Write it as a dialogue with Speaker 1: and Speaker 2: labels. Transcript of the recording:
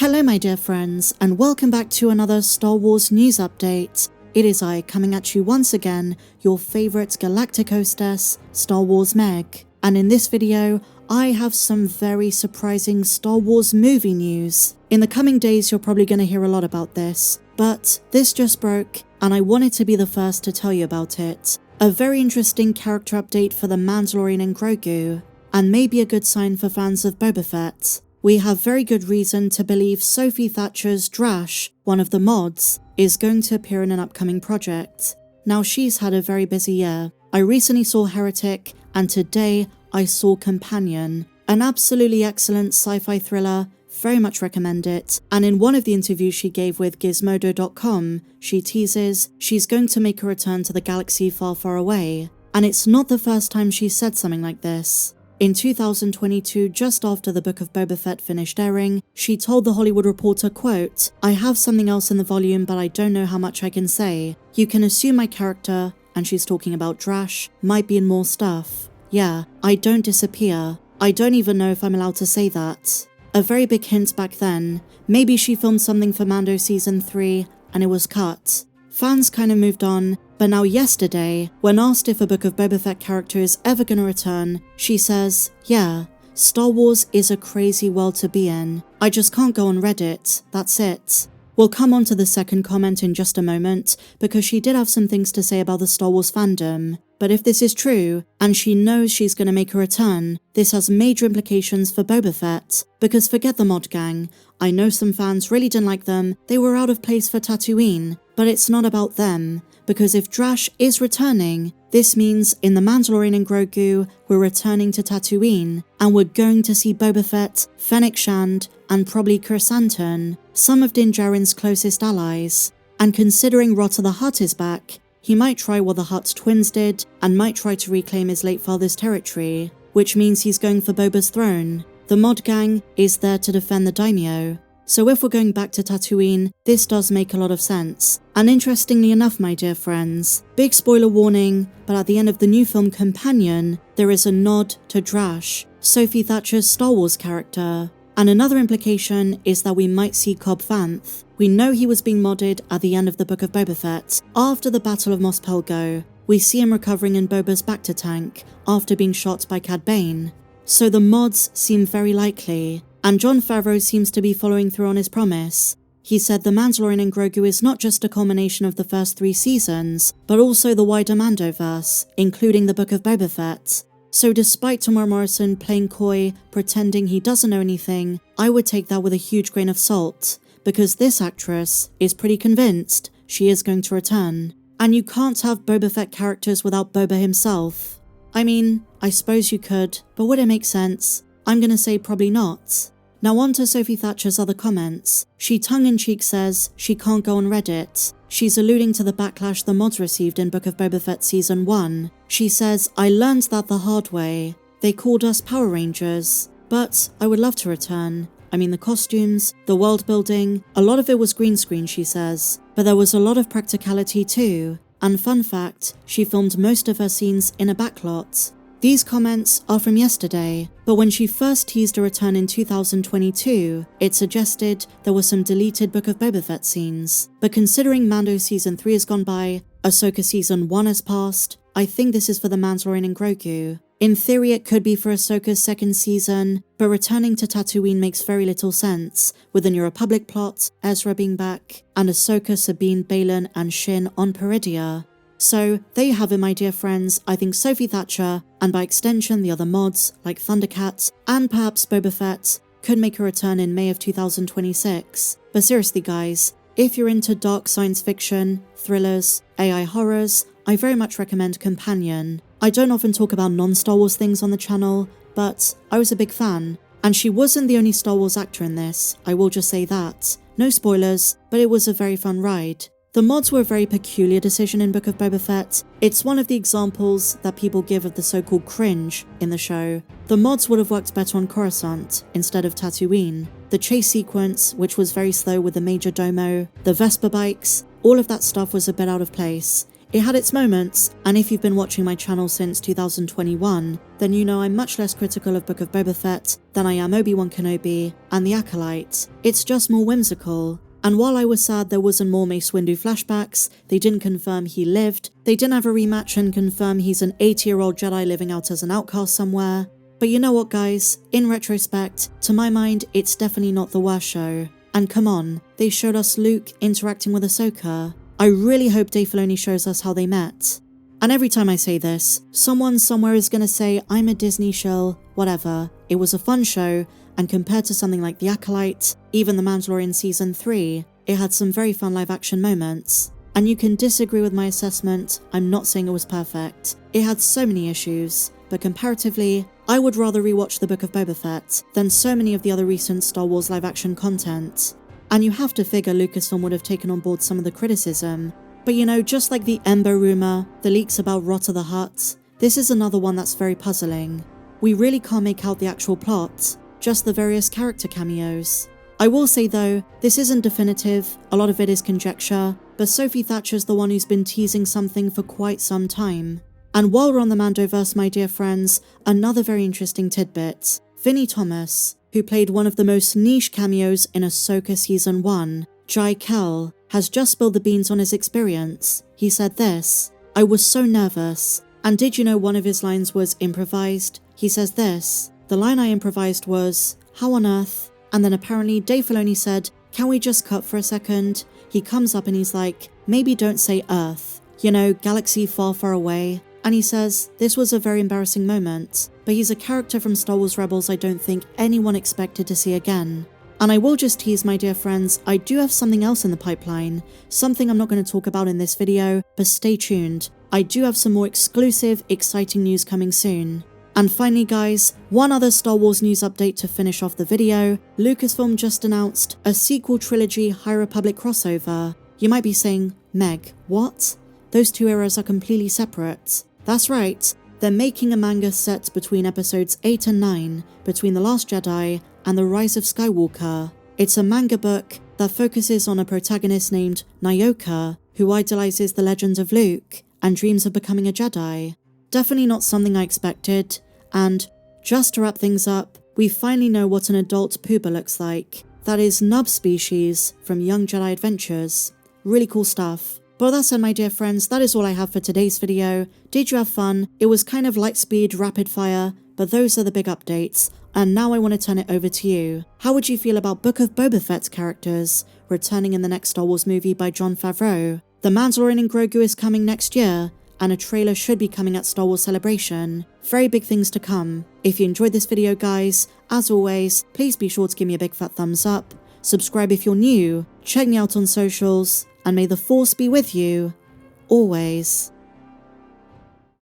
Speaker 1: Hello my dear friends, and welcome back to another Star Wars news update. It is I coming at you once again, your favourite galactic hostess, Star Wars Meg. And in this video, I have some very surprising Star Wars movie news. In the coming days, you're probably going to hear a lot about this, but this just broke, and I wanted to be the first to tell you about it. A very interesting character update for the Mandalorian and Grogu, and maybe a good sign for fans of Boba Fett. We have very good reason to believe Sophie Thatcher's Drash, one of the mods, is going to appear in an upcoming project. Now she's had a very busy year. I recently saw Heretic, and today I saw Companion, an absolutely excellent sci-fi thriller. Very much recommend it. And in one of the interviews she gave with Gizmodo.com, she teases she's going to make a return to the galaxy far, far away. And it's not the first time she's said something like this. In 2022, just after the Book of Boba Fett finished airing, she told The Hollywood Reporter, quote, "I have something else in the volume, but I don't know how much I can say. You can assume my character," and she's talking about Drash, "might be in more stuff. Yeah, I don't disappear. I don't even know if I'm allowed to say that." A very big hint back then. Maybe she filmed something for Mando Season 3, and it was cut. Fans kind of moved on, but now yesterday, when asked if a Book of Boba Fett character is ever going to return, she says, "Yeah, Star Wars is a crazy world to be in. I just can't go on Reddit, that's it." We'll come on to the second comment in just a moment, because she did have some things to say about the Star Wars fandom. But if this is true, and she knows she's going to make a return, this has major implications for Boba Fett. Because forget the mod gang, I know some fans really didn't like them, they were out of place for Tatooine, but it's not about them. Because if Drash is returning, this means in The Mandalorian and Grogu, we're returning to Tatooine, and we're going to see Boba Fett, Fennec Shand, and probably Chrysanthemum, some of Din Djarin's closest allies. And considering Rotta the Hutt is back, he might try what the Hutt twins did, and might try to reclaim his late father's territory, which means he's going for Boba's throne. The mod gang is there to defend the daimyo. So if we're going back to Tatooine, this does make a lot of sense. And interestingly enough, my dear friends, big spoiler warning, but at the end of the new film Companion, there is a nod to Drash, Sophie Thatcher's Star Wars character. And another implication is that we might see Cobb Vanth. We know he was being modded at the end of the Book of Boba Fett, after the Battle of Mos Pelgo. We see him recovering in Boba's Bacta tank, after being shot by Cad Bane. So the mods seem very likely. And Jon Favreau seems to be following through on his promise. He said The Mandalorian and Grogu is not just a culmination of the first 3 seasons, but also the wider Mandoverse, including the Book of Boba Fett. So despite Temuera Morrison playing coy, pretending he doesn't know anything, I would take that with a huge grain of salt, because this actress is pretty convinced she is going to return. And you can't have Boba Fett characters without Boba himself. I mean, I suppose you could, but would it make sense? I'm gonna say probably not. Now on to Sophie Thatcher's other comments. She tongue-in-cheek says she can't go on Reddit. She's alluding to the backlash the mods received in Book of Boba Fett Season 1. She says, "I learned that the hard way. They called us Power Rangers. But I would love to return. I mean the costumes, the world building, a lot of it was green screen," she says. "But there was a lot of practicality too. And fun fact, she filmed most of her scenes in a backlot." These comments are from yesterday, but when she first teased a return in 2022, it suggested there were some deleted Book of Boba Fett scenes. But considering Mando Season 3 has gone by, Ahsoka Season 1 has passed, I think this is for The Mandalorian and Grogu. In theory it could be for Ahsoka's second season, but returning to Tatooine makes very little sense, with the New Republic plot, Ezra being back, and Ahsoka, Sabine, Baylan, and Shin on Peridia. So, there you have it my dear friends. I think Sophie Thatcher, and by extension the other mods, like Thundercat, and perhaps Boba Fett, could make a return in May of 2026. But seriously guys, if you're into dark science fiction, thrillers, AI horrors, I very much recommend Companion. I don't often talk about non-Star Wars things on the channel, but I was a big fan. And she wasn't the only Star Wars actor in this, I will just say that. No spoilers, but it was a very fun ride. The mods were a very peculiar decision in Book of Boba Fett. It's one of the examples that people give of the so-called cringe in the show. The mods would have worked better on Coruscant instead of Tatooine. The chase sequence, which was very slow with the Major Domo, the Vespa bikes, all of that stuff was a bit out of place. It had its moments, and if you've been watching my channel since 2021, then you know I'm much less critical of Book of Boba Fett than I am Obi-Wan Kenobi and The Acolyte. It's just more whimsical. And while I was sad there wasn't more Mace Windu flashbacks, they didn't confirm he lived, they didn't have a rematch and confirm he's an 80-year-old Jedi living out as an outcast somewhere. But you know what guys, in retrospect, to my mind it's definitely not the worst show. And come on, they showed us Luke interacting with Ahsoka. I really hope Dave Filoni shows us how they met. And every time I say this, someone somewhere is gonna say I'm a Disney shill, whatever. It was a fun show, and compared to something like The Acolyte, even The Mandalorian Season 3, it had some very fun live action moments. And you can disagree with my assessment, I'm not saying it was perfect. It had so many issues, but comparatively, I would rather rewatch the Book of Boba Fett than so many of the other recent Star Wars live action content. And you have to figure Lucasfilm would have taken on board some of the criticism. But you know, just like the Ember rumour, the leaks about Rot of the Hutt, this is another one that's very puzzling. We really can't make out the actual plot, just the various character cameos. I will say though, this isn't definitive, a lot of it is conjecture, but Sophie Thatcher's the one who's been teasing something for quite some time. And while we're on the Mandoverse, my dear friends, another very interesting tidbit. Finney Thomas, who played one of the most niche cameos in Ahsoka Season 1, Jai Kell, has just spilled the beans on his experience. He said this, "I was so nervous." And did you know one of his lines was improvised? He says this, "The line I improvised was, 'How on earth?'" And then apparently Dave Filoni said, "Can we just cut for a second?" He comes up and he's like, "Maybe don't say Earth. You know, galaxy far, far away." And he says, "This was a very embarrassing moment." But he's a character from Star Wars Rebels I don't think anyone expected to see again. And I will just tease, my dear friends, I do have something else in the pipeline. Something I'm not going to talk about in this video, but stay tuned. I do have some more exclusive, exciting news coming soon. And finally guys, one other Star Wars news update to finish off the video. Lucasfilm just announced a sequel trilogy High Republic crossover. You might be saying, Meg, what? Those two eras are completely separate. That's right, they're making a manga set between episodes 8 and 9, between The Last Jedi and The Rise of Skywalker. It's a manga book that focuses on a protagonist named Nyoka, who idolizes the legend of Luke and dreams of becoming a Jedi. Definitely not something I expected, and just to wrap things up, we finally know what an adult Puba looks like. That is Nub Species from Young Jedi Adventures. Really cool stuff. But that said, my dear friends, that is all I have for today's video. Did you have fun? It was kind of light speed, rapid fire, but those are the big updates. And now I want to turn it over to you. How would you feel about Book of Boba Fett's characters returning in the next Star Wars movie by Jon Favreau? The Mandalorian and Grogu is coming next year, and a trailer should be coming at Star Wars Celebration. Very big things to come. If you enjoyed this video guys, as always, please be sure to give me a big fat thumbs up, subscribe if you're new, check me out on socials, and may the Force be with you, always.